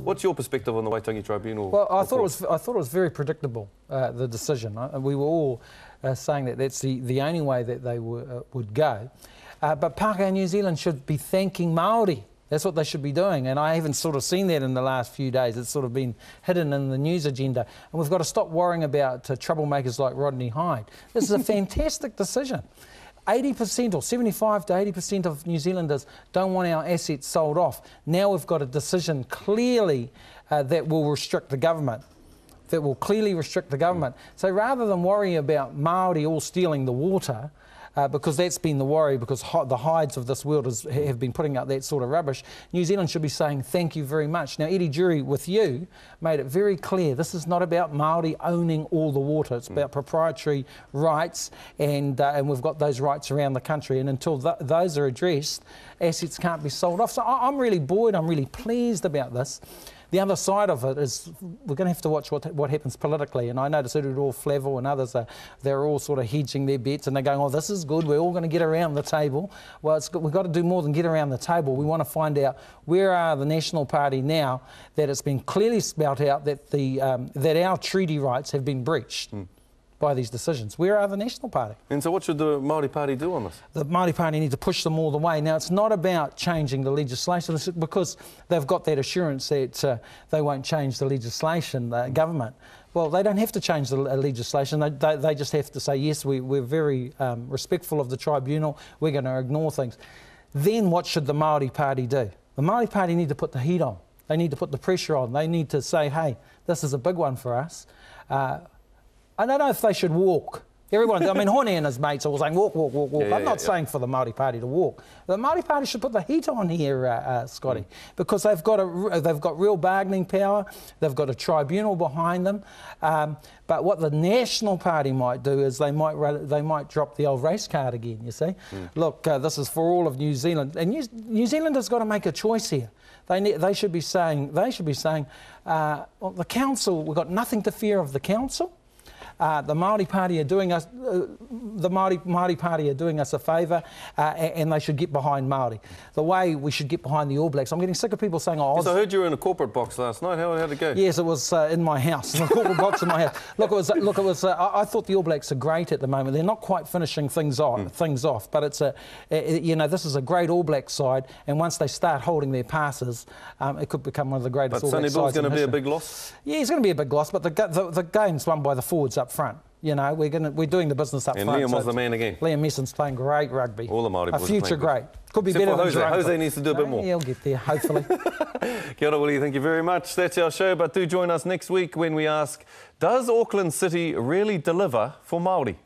What's your perspective on the Waitangi Tribunal? Well, I thought it was very predictable, the decision. We were all saying that that's the only way that they would go. But Pākehā New Zealand should be thanking Māori. That's what they should be doing, and I haven't sort of seen that in the last few days. It's sort of been hidden in the news agenda, and we've got to stop worrying about troublemakers like Rodney Hyde. This is a fantastic decision. 80% or 75 to 80% of New Zealanders don't want our assets sold off. Now we've got a decision clearly that will restrict the government. So rather than worry about Māori all stealing the water, because that's been the worry, because the Hydes of this world have been putting out that sort of rubbish, New Zealand should be saying thank you very much. Now, Eddie Jury, with you, made it very clear this is not about Māori owning all the water. It's about proprietary rights, and we've got those rights around the country, and until those are addressed, assets can't be sold off. So I'm really buoyed, I'm really pleased about this. The other side of it is we're going to have to watch what happens politically, and I notice that all Flavel and others, they're all sort of hedging their bets, and they're going, oh, this is good, we're all going to get around the table. Well, we've got to do more than get around the table. We want to find out where are the National Party now that it's been clearly spelt out that, that our treaty rights have been breached. By these decisions. Where are the National Party? And so what should the Māori Party do on this? The Māori Party need to push them all the way. Now, it's not about changing the legislation, because they've got that assurance that they won't change the legislation, the government. Well, they don't have to change the legislation. They just have to say, yes, we're very respectful of the tribunal, we're going to ignore things. Then what should the Māori Party do? The Māori Party need to put the heat on. They need to put the pressure on. They need to say, hey, this is a big one for us. I don't know if they should walk. Everyone, I mean, Hone and his mates are all saying, walk, walk, walk, walk. I'm not saying for the Māori Party to walk. The Māori Party should put the heat on here, Scotty, because they've got real bargaining power. They've got a tribunal behind them. But what the National Party might do is they might drop the old race card again, you see. Look, this is for all of New Zealand. And New Zealanders got to make a choice here. They should be saying, well, the council, we've got nothing to fear of the council. The Māori Party are doing us, Māori Party are doing us a favour, and they should get behind Māori. The way we should get behind the All Blacks. I'm getting sick of people saying, "Oh." Yes, I heard you were in a corporate box last night. How'd it go? Yes, it was in my house, in a corporate box in my house. Look, it was. I thought the All Blacks are great at the moment. They're not quite finishing things off, but it's you know, this is a great All Black side, and once they start holding their passes, it could become one of the greatest All Black sides. But Sonny Bill's going to be a big loss. Yeah, he's going to be a big loss, but the game's won by the forwards up front. You know, we're doing the business up front. And Liam was the man again. Liam Messon's playing great rugby. All the Māori boys a future great. Could be except better than Jose. Jose needs to do a bit more. He'll get there, hopefully. Kia ora, Willie. Thank you very much. That's our show, but do join us next week when we ask, does Auckland City really deliver for Māori?